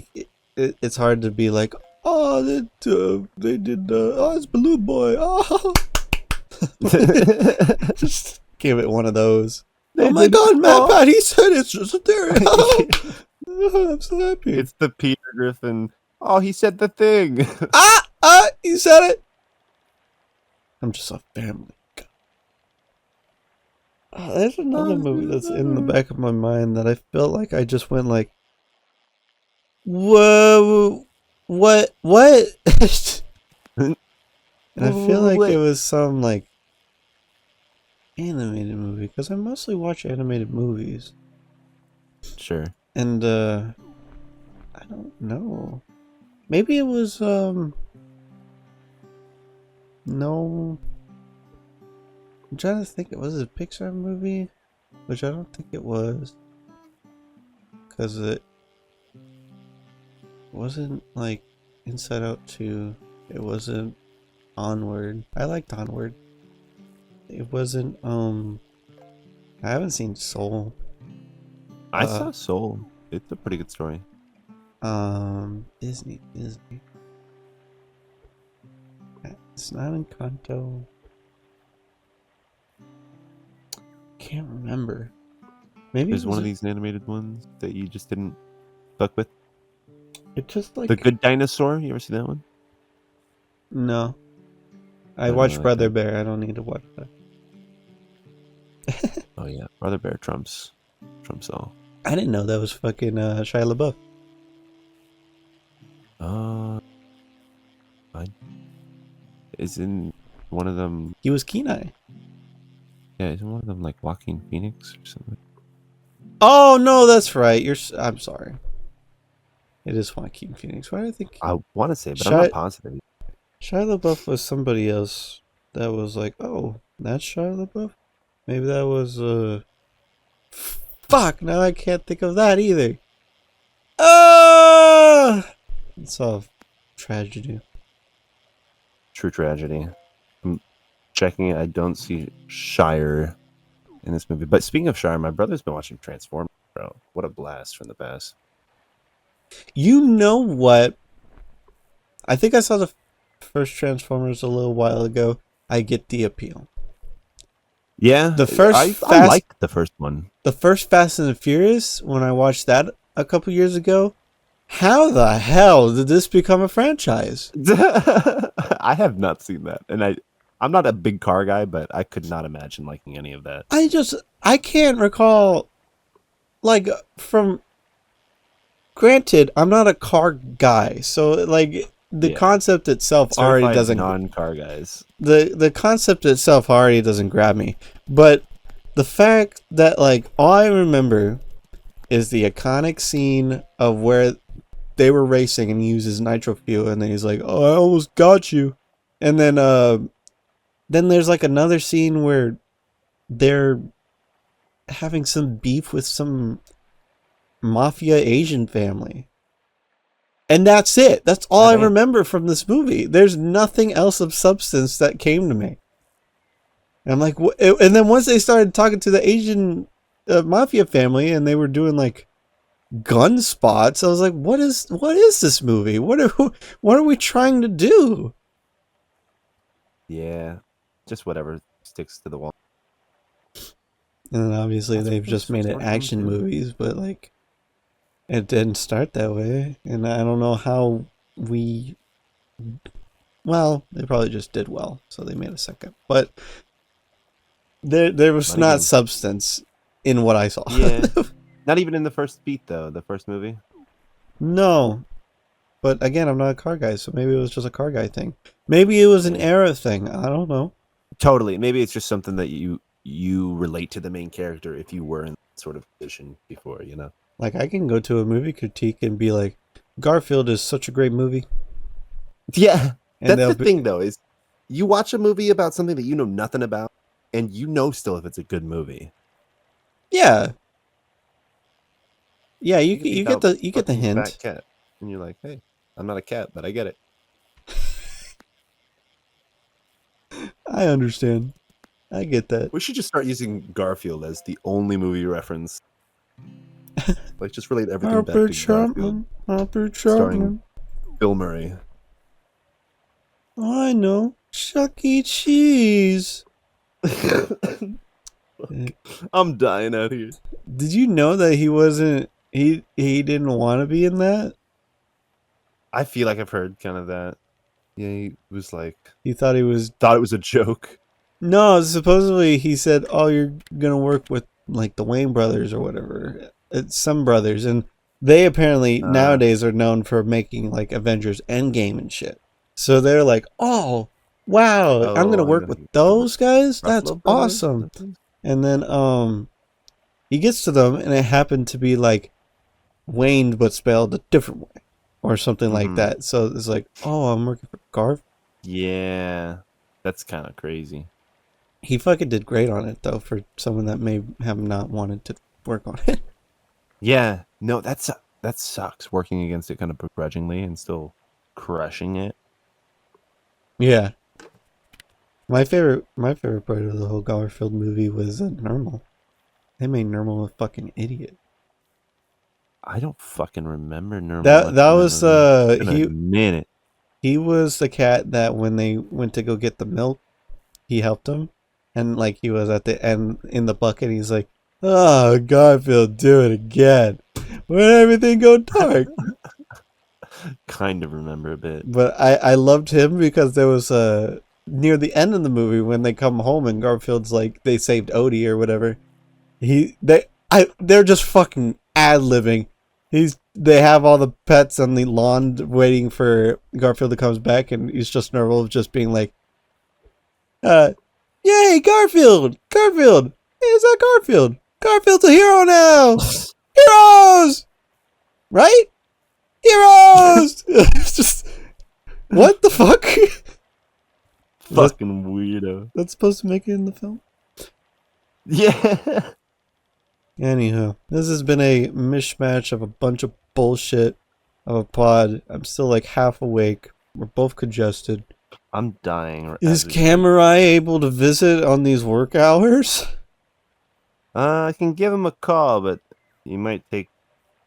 it's hard to be like, oh, they did, oh, it's Blue Boy, oh, just give it one of those. Oh They my did. God, Matt Oh, Pat, he said it's just a theory. Oh, I'm so happy. it's the Peter Griffin. Oh, he said the thing. He said it. I'm just a family guy. There's another movie that's in the back of my mind that I felt like I just went like, whoa, what? And I feel like it Wait. was some like animated movie because I mostly watch animated movies, Sure. and I don't know. Maybe it was no. I'm trying to think. It was a Pixar movie, which I don't think it was, because it wasn't like Inside Out 2. It wasn't Onward. I liked Onward. It wasn't I haven't seen Soul. I Uh saw Soul. It's a pretty good story. Disney. It's not Encanto. Can't remember. Maybe it There's one was of these animated ones that you just didn't fuck with. it just The like Good Dinosaur. You ever see that one? no. I I really watched like Brother that. Bear. I don't need to watch that. Oh yeah, Brother Bear trumps all. I didn't know that was fucking Shia LaBeouf. Uh, I isn't one of them. He was Kenai. Yeah, isn't one of them like Joaquin Phoenix or something? Oh no, that's right. I'm sorry. It is Joaquin Phoenix. Why do I think I want to say, but I'm not Shia positive. Shia LaBeouf was somebody else that was like, oh, that's Shia LaBeouf? Maybe that was fuck, now I can't think of that either. It's all tragedy. True tragedy. I'm checking it. I don't see Shire in this movie. But speaking of Shire, my brother's been watching Transformers, bro. What a blast from the past. You know what? I think I saw the first Transformers a little while ago. I get the appeal. Yeah, The first I Fast, like the first one. the first Fast and the Furious, when I watched that a couple years ago, how the hell did this become a franchise? I have not seen that, and I'm not a big car guy, but I could not imagine liking any of that. I can't recall, like, from, granted, I'm not a car guy, so, like, the Yeah, concept itself already certified doesn't, non-car guys. the concept itself already doesn't grab me. But the fact that, like, all I remember is the iconic scene of where they were racing and he uses nitro fuel and then he's like, "Oh, I almost got you." And then there's like another scene where they're having some beef with some mafia Asian family. And that's it. That's all Oh, I damn. remember from this movie. There's nothing else of substance that came to me. And I'm like, what? And then once they started talking to the Asian mafia family and they were doing like gun spots, I was like, what is this movie? What are we trying to do? Yeah, just whatever sticks to the wall. And then obviously That's what they've just makes made it smart films action do. movies, but like it didn't start that way. And I don't know how we well, they probably just did well, so they made a second. But there was But not again, substance in what I saw. yeah, not even in the first beat though. The first movie. No. But again, I'm not a car guy, so maybe it was just a car guy thing. Maybe it was an Yeah, era thing. I don't know. totally. Maybe it's just something that you relate to the main character if you were in that sort of position before. You know. Like I can go to a movie critique and be like, Garfield is such a great movie, Yeah, and that's they'll the be thing though. Is you watch a movie about something that you know nothing about, and you know still if it's a good movie. yeah, yeah. You could be You get about the fucking fat hint. cat, and you're like, hey, I'm not a cat, but I get it. I understand. I get that. We should just start using Garfield as the only movie reference. Like, just relate everything back Harper to Garfield, Chapman. Harper starring Chapman. Bill Murray. I know. Chuck E. Cheese. I'm dying out here. Did you know that he wasn't? He didn't want to be in that. I feel like I've heard kind of that. Yeah, he was like, He thought he was. thought it was a joke. No, supposedly he said, "Oh, you're gonna work with like the Wayne brothers or whatever." It's some brothers, and they apparently Uh, nowadays are known for making like Avengers Endgame and shit. So they're like, "Oh, wow, I'm gonna oh, I work know with who you're talking about. those guys. That's Ruffalo Brothers? awesome." And then he gets to them, and it happened to be like Wayne, but spelled a different way, or something like Mm-hmm. that. So it's like, "Oh, I'm working for Garf." Yeah, that's kind of crazy. He fucking did great on it though, for someone that may have not wanted to work on it. Yeah, no, that sucks. Working against it kind of begrudgingly and still crushing it. Yeah. My favorite part of the whole Garfield movie was Normal. They made Normal a fucking idiot. I don't fucking remember Normal That much that from that was movie. It's been a minute. he was the cat that when they went to go get the milk, he helped them, and like he was at the end in the bucket. He's like, "Oh, Garfield, do it again. When everything go dark." Kind of remember a bit. But I loved him because there was a near the end of the movie when they come home and Garfield's like they saved Odie or whatever. They're just fucking ad libbing. They have all the pets on the lawn waiting for Garfield to come back, and he's just normal of just being like, "Yay, Garfield! Garfield! Hey, is that Garfield? Garfield's a hero now! Heroes! Right? Heroes!" It's just what the fuck? Fucking weirdo. That's supposed to make it in the film. Yeah. Anyhow, this has been a mishmash of a bunch of bullshit of a pod. I'm still like half awake. We're both congested. I'm dying. Is Camerai able to visit on these work hours? I can give him a call, but he might take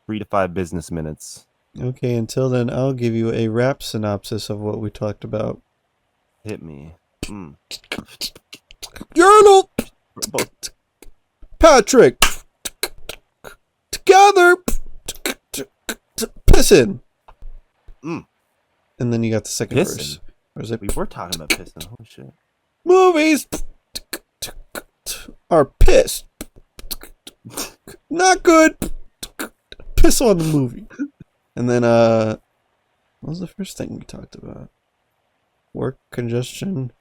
3 to 5 business minutes. Okay, until then, I'll give you a rap synopsis of what we talked about. Hit me. Mm. Urinal! Both. Patrick! Together! Pissin'! Mm. And then you got the second verse. Pissin'? Or is it? We were talking about pissing. Holy shit. Movies are pissed. Not good. Piss on the movie. And then, what was the first thing we talked about? Work, congestion,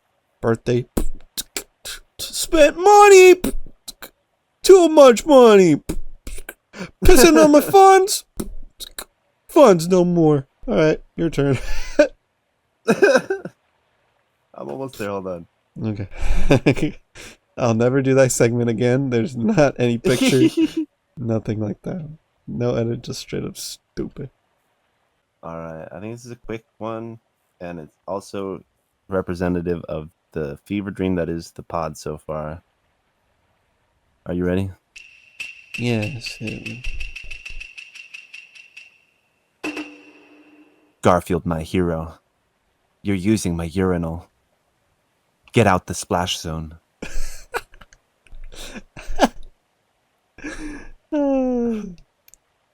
birthday. Spent money. Too much money. Pissing on my funds. Funds no more. Alright, your turn. I'm almost there. Hold on. Okay. I'll never do that segment again. There's not any picture. Nothing like that. No edit, just straight up stupid. All right. I think this is a quick one, and it's also representative of the fever dream that is the pod so far. Are you ready? Yes. Garfield, my hero. You're using my urinal. Get out the splash zone.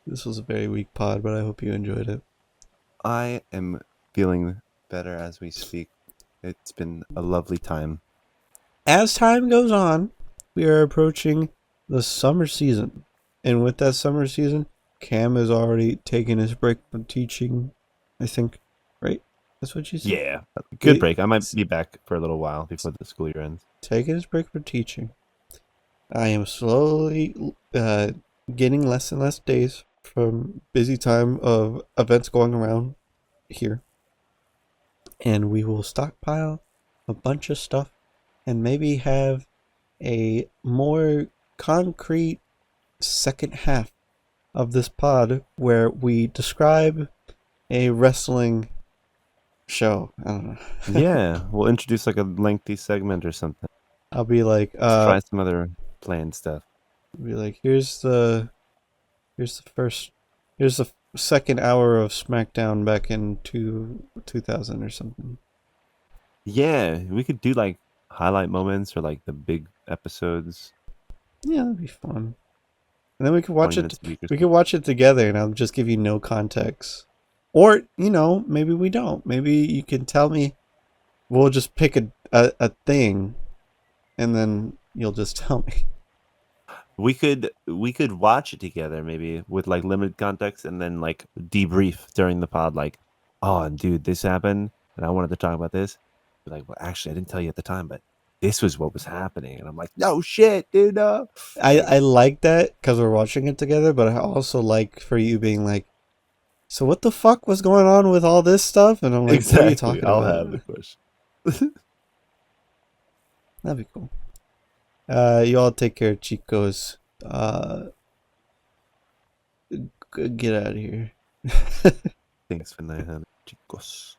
This was a very weak pod, but I hope you enjoyed it. I am feeling better as we speak. It's been a lovely time. As time goes on, we are approaching the summer season. And with that summer season, Cam has already taken his break from teaching, I think. Right? That's what you said? Yeah. Good break. I might be back for a little while before the school year ends. Taking his break from teaching. I am slowly getting less and less days from busy time of events going around here. And we will stockpile a bunch of stuff and maybe have a more concrete second half of this pod where we describe a wrestling show. I don't know. Yeah. We'll introduce like a lengthy segment or something. I'll be like, Let's try some other planned stuff. here's the second hour of SmackDown back in 2000 or something. Yeah. We could do like highlight moments or like the big episodes. Yeah, that'd be fun. And then we could watch 20 it. minutes a week or We could watch it together, and I'll just give you no context. Or maybe we don't. Maybe you can tell me. We'll just pick a thing, and then you'll just tell me. We could watch it together maybe with like limited context and then like debrief during the pod like, oh, and dude, this happened and I wanted to talk about this. But like, well, actually, I didn't tell you at the time, but this was what was happening. And I'm like, no shit, dude. I like that because we're watching it together, but I also like for you being like, so what the fuck was going on with all this stuff? And I'm like, Exactly. what are you talking I'll about? have the question. That'd be cool. You all take care, chicos. Get out of here. Thanks for 900, chicos.